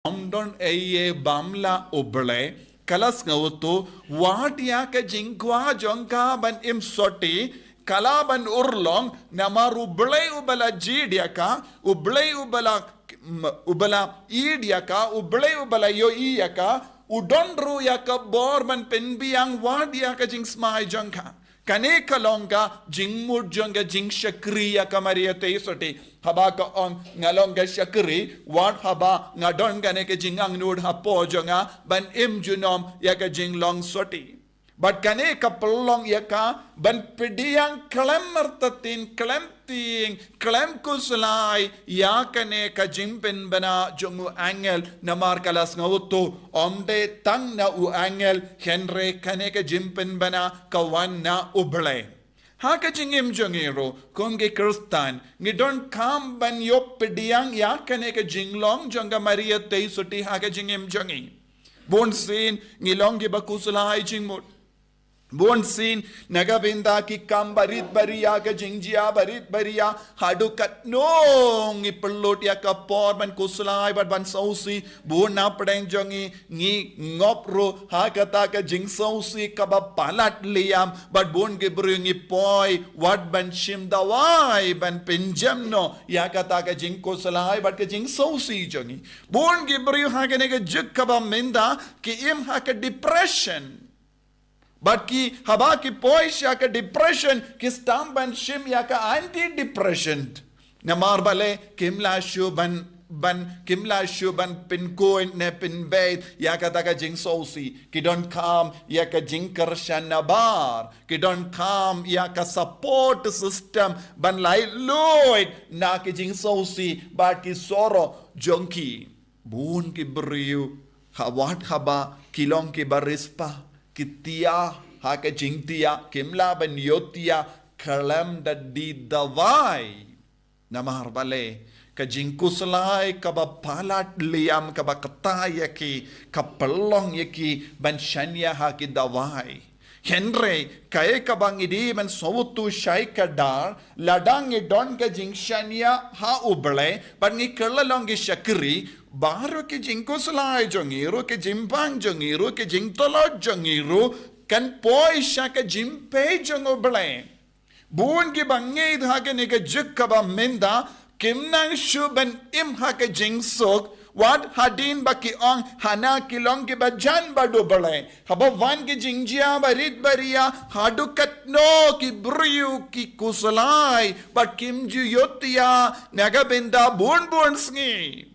London eye bamla oble kalas ngautu wadia ke jingkwa jongka ban im soti kalaban urlong nama ublay ubala jidiaka ublay ubala idiaka ublay ubala yo iyaka udonru yaka borman penbiang wadia ke jing smai jongka kane kalonga jingmud jonga jing shakriya kamariyate soti haba ka on ngalonga shakri wat haba ngadonga ne ke jingang nud hapo jonga ban im junom yaka jing long soti but kane kapalong yaka ban pediang klemertatin klemting klemkuslai yakane ka jimpen bana jongu angel namar kalas ngautu omde tang na u angel henre kane ka jimpen bana kawan na uble haka jingim jongiro konge kristan ngi don kam ban yop pediang yakane ka jinglong jonga maria te soti haka jingim jongi bon sin ngilong gi bakuslai jingmut Bon sin nagabinda ki kam barit bariya ka jingjia barit bariya hadu kat nong ipelot ya ka por ban kuslai ban sausi bon na pedeng jongi ngi ngopro ha kata ka jing sausi ka ba palat liam but bon ge bringi poi wat ban shim dawai ban pinjam no ya kata ka jing kuslai but ka jing sausi jongi bon ge bri ha ke ne ka juk ka ba minda ki im ha ka depression But ki haba ki poisha ka depression ki stamp ban shim ya ka anti-depression. Namar bale kimla shuban pinkoin ne pinbait ya ka taka jing sosi ki don kam ya ka jing karshan nabar ki don kam ya ka support system ban lai loid na ki jing sosi but ki soro jonki bun ki briu hawat haba kilong ki barispa Kitia haka jingtia kimla ban yotia kalam da di dawai namar bale ka jingkuslai ka ba palat liam ka ba kataya ki ka pelong yaki ban shanya haki dawai Henry kaya ka bang idi man sawutu shai ka dar ladang e don ka jing shanya ha uble ban ngi kerlalong gi shakri Baru ke jingko selai jongiru ke jimpang jongiru ke jingtolot jongiru kan poi shaka jimpe jongo ble bun ki bangai dha ke ne ke juk ba menda kimnang shuban im ha ke jingsok wat hadin baki ong hana kilong ke bajan badu ble haba wan ke jingjia barit baria hadu katno ki briu ki kusalai but kim ju yotia naga benda bun sngi